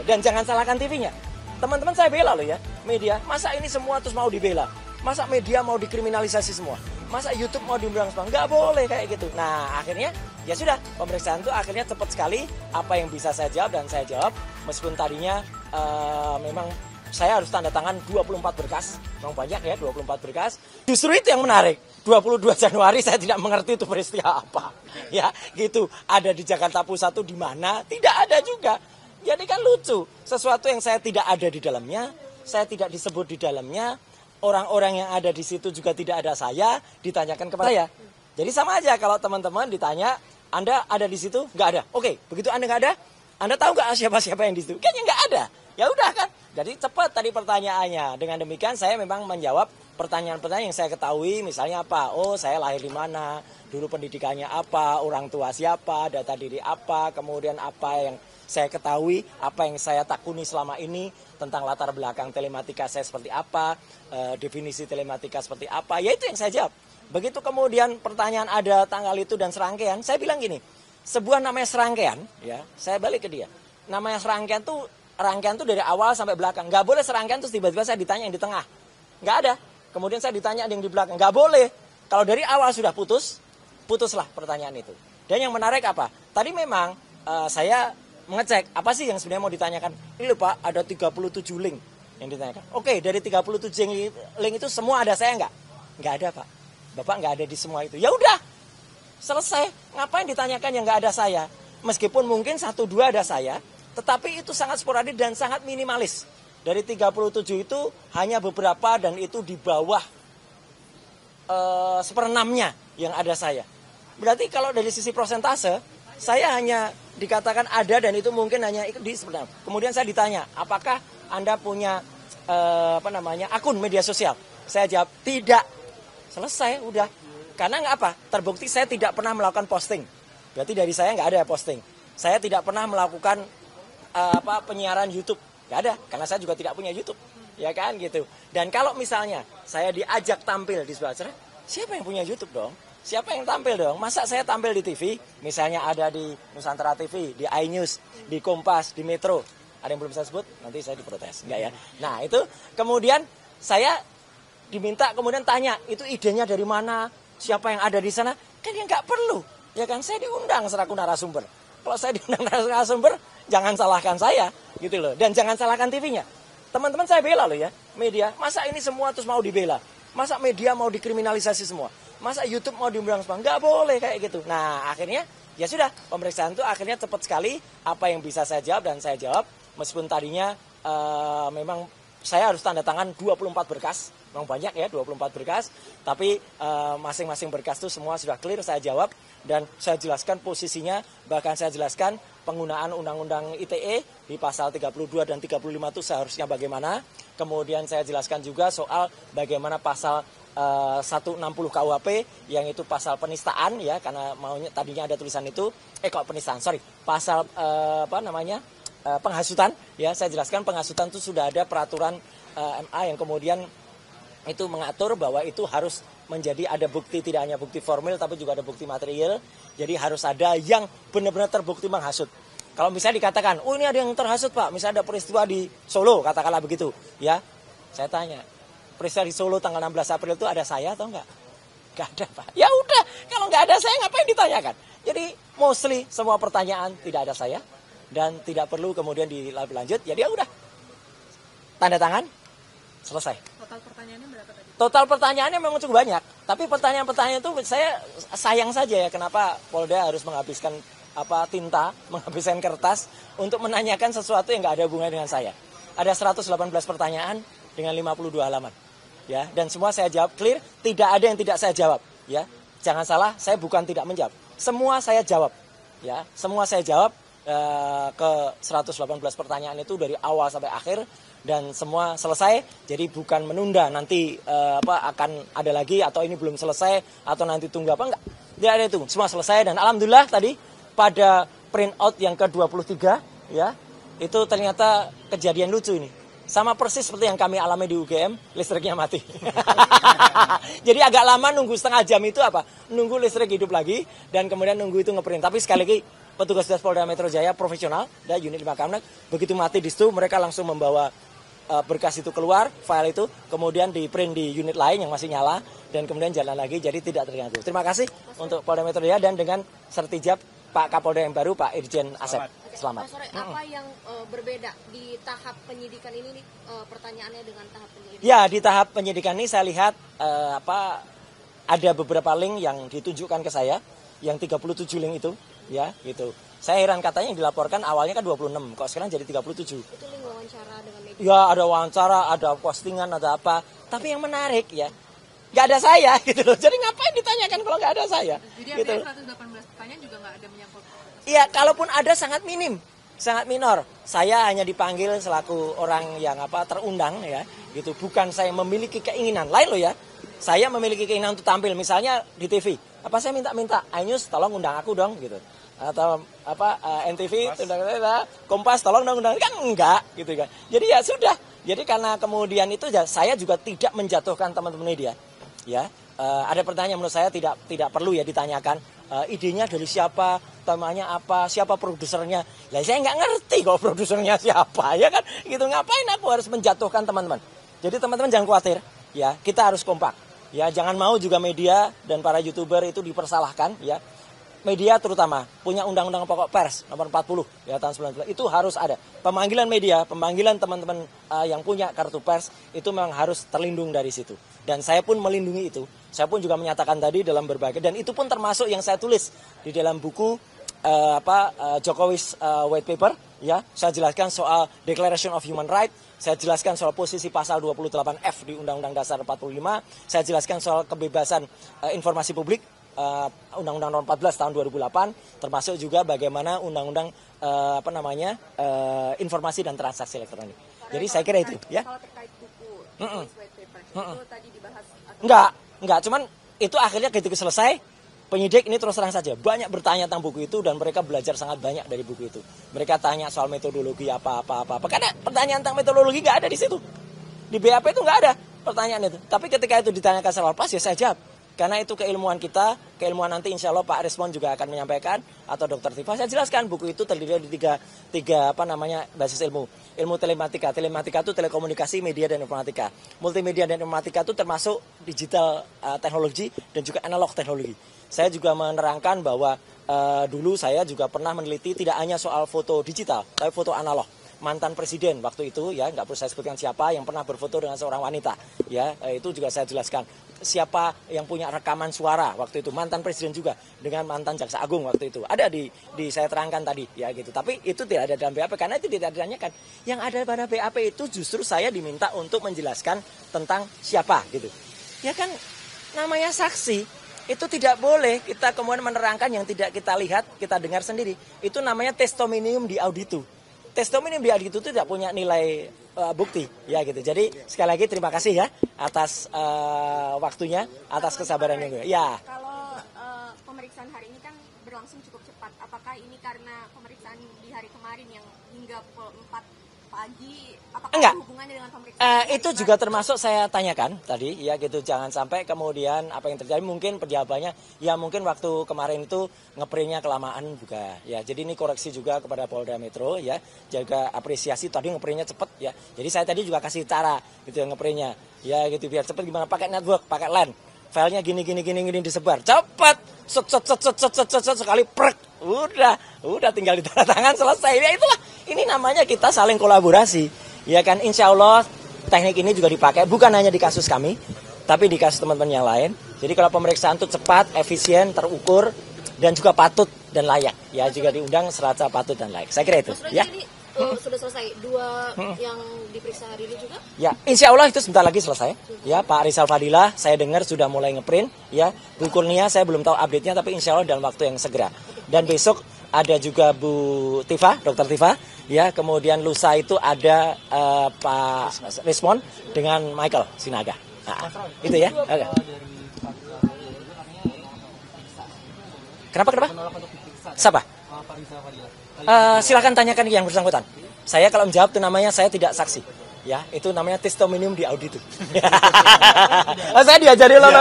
Dan jangan salahkan TV-nya. Teman-teman saya bela loh ya, media. Masa ini semua terus mau dibela? Masa media mau dikriminalisasi semua? Masa YouTube mau diundang semua? Nggak boleh kayak gitu. Nah akhirnya ya sudah, pemeriksaan itu akhirnya cepat sekali. Apa yang bisa saya jawab dan saya jawab. Meskipun tadinya memang saya harus tanda tangan 24 berkas. Memang banyak ya 24 berkas. Justru itu yang menarik. 22 Januari saya tidak mengerti itu peristiwa apa. Ya gitu, ada di Jakarta Pusat itu di mana? Tidak ada juga. Jadi kan lucu. Sesuatu yang saya tidak ada di dalamnya, saya tidak disebut di dalamnya, orang-orang yang ada di situ juga tidak ada saya, ditanyakan kepada saya. Jadi sama aja kalau teman-teman ditanya, Anda ada di situ? Nggak ada. Oke, begitu Anda nggak ada, Anda tahu nggak siapa-siapa yang di situ? Kayaknya nggak ada. Ya udah kan. Jadi cepat tadi pertanyaannya. Dengan demikian saya memang menjawab pertanyaan-pertanyaan yang saya ketahui. Misalnya apa? Oh, saya lahir di mana? Dulu pendidikannya apa? Orang tua siapa? Data diri apa? Kemudian apa yang saya ketahui, apa yang saya takuni selama ini tentang latar belakang telematika saya seperti apa, definisi telematika seperti apa, ya itu yang saya jawab. Begitu kemudian pertanyaan ada tanggal itu dan serangkaian, saya bilang gini, sebuah namanya serangkaian, ya saya balik ke dia, namanya serangkaian tuh dari awal sampai belakang, nggak boleh serangkaian terus tiba-tiba saya ditanya yang di tengah, nggak ada. Kemudian saya ditanya yang di belakang, nggak boleh. Kalau dari awal sudah putuslah pertanyaan itu. Dan yang menarik apa? Tadi memang saya mengecek apa sih yang sebenarnya mau ditanyakan. Ini loh Pak, ada 37 link yang ditanyakan. Oke, dari 37 link itu semua ada saya nggak? Nggak ada Pak. Bapak nggak ada di semua itu. Ya udah, selesai. Ngapain ditanyakan yang nggak ada saya? Meskipun mungkin 1-2 ada saya, tetapi itu sangat sporadik dan sangat minimalis. Dari 37 itu hanya beberapa dan itu di bawah 1/6-nya yang ada saya. Berarti kalau dari sisi prosentase, saya hanya dikatakan ada dan itu mungkin hanya di sebenarnya. Kemudian saya ditanya, apakah Anda punya akun media sosial? Saya jawab tidak. Selesai, udah. Karena nggak apa? Terbukti saya tidak pernah melakukan posting. Berarti dari saya nggak ada posting. Saya tidak pernah melakukan penyiaran YouTube. Nggak ada, karena saya juga tidak punya YouTube. Ya kan gitu. Dan kalau misalnya saya diajak tampil di sebelah sana, siapa yang punya YouTube dong? Siapa yang tampil dong? Masa saya tampil di TV? Misalnya ada di Nusantara TV, di iNews, di Kompas, di Metro. Ada yang belum saya sebut? Nanti saya diprotes. Enggak ya? Nah itu kemudian saya diminta kemudian tanya, itu idenya dari mana? Siapa yang ada di sana? Kan ya nggak perlu. Ya kan saya diundang selaku narasumber. Kalau saya diundang narasumber, jangan salahkan saya. Gitu loh. Dan jangan salahkan TV-nya. Teman-teman saya bela loh ya, media. Masa ini semua terus mau dibela? Masa media mau dikriminalisasi semua? Masa YouTube mau diundang semua? Nggak boleh kayak gitu. Nah akhirnya ya sudah, pemeriksaan itu akhirnya cepat sekali. Apa yang bisa saya jawab dan saya jawab. Meskipun tadinya memang saya harus tanda tangan 24 berkas. Memang banyak ya 24 berkas. Tapi masing-masing berkas itu semua sudah clear saya jawab. Dan saya jelaskan posisinya, bahkan saya jelaskan penggunaan Undang-Undang ITE di pasal 32 dan 35 itu seharusnya bagaimana. Kemudian saya jelaskan juga soal bagaimana pasal 160 KUHP yang itu pasal penistaan ya, karena maunya tadinya ada tulisan itu pasal penghasutan ya. Saya jelaskan penghasutan itu sudah ada peraturan MA yang kemudian itu mengatur bahwa itu harus menjadi ada bukti, tidak hanya bukti formil tapi juga ada bukti material. Jadi harus ada yang benar-benar terbukti menghasut. Kalau misalnya dikatakan, oh ini ada yang terhasut Pak, misalnya ada peristiwa di Solo, katakanlah begitu ya. Saya tanya, peristiwa di Solo tanggal 16 April itu ada saya atau enggak? Enggak ada Pak. Ya udah, kalau enggak ada saya ngapain ditanyakan? Jadi mostly semua pertanyaan tidak ada saya dan tidak perlu kemudian dilanjut. Jadi ya udah, tanda tangan, selesai. Total pertanyaannya berapa tadi? Total pertanyaannya memang cukup banyak. Tapi pertanyaan-pertanyaan itu saya sayang saja ya kenapa Polda harus menghabiskan tinta, menghabiskan kertas untuk menanyakan sesuatu yang nggak ada hubungannya dengan saya. Ada 118 pertanyaan dengan 52 halaman. Ya, dan semua saya jawab clear, tidak ada yang tidak saya jawab, ya. Jangan salah, saya bukan tidak menjawab. Semua saya jawab. Ya, semua saya jawab ke 118 pertanyaan itu dari awal sampai akhir. Dan semua selesai, jadi bukan menunda nanti akan ada lagi atau ini belum selesai atau nanti tunggu apa enggak. Tidak ada itu, semua selesai dan alhamdulillah tadi pada print out yang ke-23 ya, itu ternyata kejadian lucu ini. Sama persis seperti yang kami alami di UGM, listriknya mati. Jadi agak lama nunggu setengah jam itu nunggu listrik hidup lagi dan kemudian nunggu itu ngeprint. Tapi sekali lagi petugas Polda Metro Jaya profesional, dan unit 5 Kamnek. Begitu mati di situ, mereka langsung membawa berkas itu keluar, file itu, kemudian di print di unit lain yang masih nyala, dan kemudian jalan lagi, jadi tidak terganggu. Terima kasih untuk Polda Metro Jaya, dan dengan sertijab Pak Kapolda yang baru, Pak Irjen Asep. Selamat. Mas Sore, apa yang berbeda di tahap penyidikan ini nih, pertanyaannya dengan tahap penyidikan? Ya, di tahap penyidikan ini saya lihat ada beberapa link yang ditunjukkan ke saya, yang 37 link itu, ya, gitu. Saya heran, katanya yang dilaporkan awalnya kan 26, kok sekarang jadi 37. Itu link wawancara dengan media? Ya, ada wawancara, ada postingan, ada apa. Tapi yang menarik ya, nggak ada saya gitu loh. Jadi ngapain ditanyakan kalau nggak ada saya? Jadi gitu. 118 pertanyaan juga nggak ada menyangkut? Iya, kalaupun ada sangat minim, sangat minor. Saya hanya dipanggil selaku orang yang terundang ya, gitu. Bukan saya memiliki keinginan lain loh ya. Saya memiliki keinginan untuk tampil, misalnya di TV. Saya minta, iNews tolong undang aku dong gitu. Atau NTV, Kompas tolong dong undang, kan enggak gitu kan. Jadi ya sudah. Jadi karena kemudian itu saya juga tidak menjatuhkan teman-teman media. Ya, ada pertanyaan menurut saya tidak perlu ya ditanyakan idenya dari siapa, temanya apa, siapa produsernya. Lah saya nggak ngerti kok produsernya siapa ya kan. Gitu, ngapain aku harus menjatuhkan teman-teman. Jadi teman-teman jangan khawatir ya, kita harus kompak. Ya, jangan mau juga media dan para YouTuber itu dipersalahkan ya. Media terutama punya undang-undang pokok pers nomor 40 ya tahun 19 itu harus ada. Pemanggilan media, pemanggilan teman-teman yang punya kartu pers itu memang harus terlindung dari situ. Dan saya pun melindungi itu. Saya pun juga menyatakan tadi dalam berbagai, dan itu pun termasuk yang saya tulis di dalam buku Jokowi's White Paper ya. Saya jelaskan soal Declaration of Human Rights, saya jelaskan soal posisi pasal 28F di Undang-Undang Dasar 45, saya jelaskan soal kebebasan informasi publik, Undang-Undang Nomor 14 tahun 2008, termasuk juga bagaimana Undang-Undang informasi dan transaksi elektronik. Jadi saya kira itu ya. Kalau terkait buku White Paper itu tadi dibahas Enggak, cuman itu akhirnya ketika selesai penyidik ini terus terang saja banyak bertanya tentang buku itu, dan mereka belajar sangat banyak dari buku itu. Mereka tanya soal metodologi apa karena pertanyaan tentang metodologi nggak ada di situ. Di BAP itu nggak ada pertanyaan itu. Tapi ketika itu ditanyakan secara lepas ya saya jawab. Karena itu keilmuan kita, keilmuan nanti insya Allah Pak Rismon juga akan menyampaikan, atau Dr. Tifa. Saya jelaskan buku itu terdiri dari tiga basis ilmu. Ilmu telematika. Telematika itu telekomunikasi, media, dan informatika. Multimedia dan informatika itu termasuk digital teknologi dan juga analog teknologi. Saya juga menerangkan bahwa dulu saya juga pernah meneliti tidak hanya soal foto digital, tapi foto analog. Mantan presiden waktu itu ya, nggak perlu saya sebutkan siapa, yang pernah berfoto dengan seorang wanita ya, itu juga saya jelaskan. Siapa yang punya rekaman suara waktu itu, mantan presiden juga dengan mantan jaksa agung waktu itu, ada di saya terangkan tadi ya gitu. Tapi itu tidak ada dalam BAP karena itu tidak ditanyakan. Yang ada pada BAP itu justru saya diminta untuk menjelaskan tentang siapa gitu ya kan. Namanya saksi itu tidak boleh kita kemudian menerangkan yang tidak kita lihat, kita dengar sendiri. Itu namanya testimonium di auditu. Testimonium di auditu itu tidak punya nilai bukti ya gitu. Jadi sekali lagi terima kasih ya atas waktunya, atas kesabarannya. Ya. Kalau pemeriksaan hari ini kan berlangsung cukup cepat. Apakah ini karena pemeriksaan di hari kemarin yang hingga pukul 4 pagi? Apakah Enggak. hubungannya dengan pemeriksaan? Itu juga termasuk saya tanyakan tadi ya gitu. Jangan sampai kemudian apa yang terjadi, mungkin penjawabannya ya mungkin waktu kemarin itu ngeprintnya kelamaan juga ya. Jadi ini koreksi juga kepada Polda Metro ya. Jaga apresiasi, tadi ngeprintnya cepet ya. Jadi saya tadi juga kasih cara gitu ya ngeprintnya ya gitu, biar cepet. Gimana pakai network, pakai LAN. Filenya gini disebar. Cepat. Set sekali prek. Udah tinggal ditandatangan selesai. Ya itulah. Ini namanya kita saling kolaborasi. Ya kan, insya Allah teknik ini juga dipakai bukan hanya di kasus kami, tapi di kasus teman-teman yang lain. Jadi kalau pemeriksaan itu cepat, efisien, terukur, dan juga patut dan layak. Ya juga diundang serasa patut dan layak. Saya kira itu. Ya. Jadi sudah selesai dua yang diperiksa hari ini juga? Ya, insya Allah itu sebentar lagi selesai. Ya, Pak Rizal Fadilah, saya dengar sudah mulai ngeprint. Ya, Bu Kurnia saya belum tahu update-nya, tapi insya Allah dalam waktu yang segera. Dan besok ada juga Bu Tifa, Dr. Tifa. Ya, kemudian lusa itu ada Pak Rismon dengan Michael Sinaga. Nah, itu ya. Okay. Kenapa? Siapa? Silakan tanyakan yang bersangkutan. Saya kalau menjawab itu namanya saya tidak saksi. Ya, itu namanya testimonium di auditu. Saya diajari loh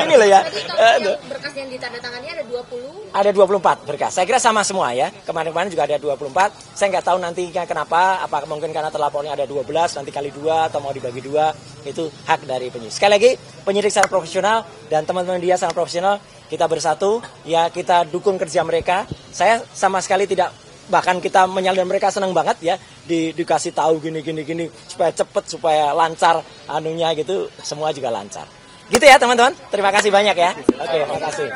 ini loh ya. Tadi kalau yang berkas yang ditandatangani ada 20. Ada 24 berkas. Saya kira sama semua ya. Kemarin-kemarin juga ada 24. Saya nggak tahu nantinya kenapa. Apa mungkin karena terlapornya ada 12, nanti kali 2 atau mau dibagi 2. Itu hak dari penyidik. Sekali lagi, penyidik sangat profesional dan teman-teman dia sangat profesional. Kita bersatu, ya kita dukung kerja mereka. Saya sama sekali tidak, bahkan kita menyalin mereka senang banget ya. Dikasih tahu gini supaya cepet, supaya lancar anunya gitu. Semua juga lancar. Gitu ya teman-teman. Terima kasih banyak ya. Oke, terima kasih.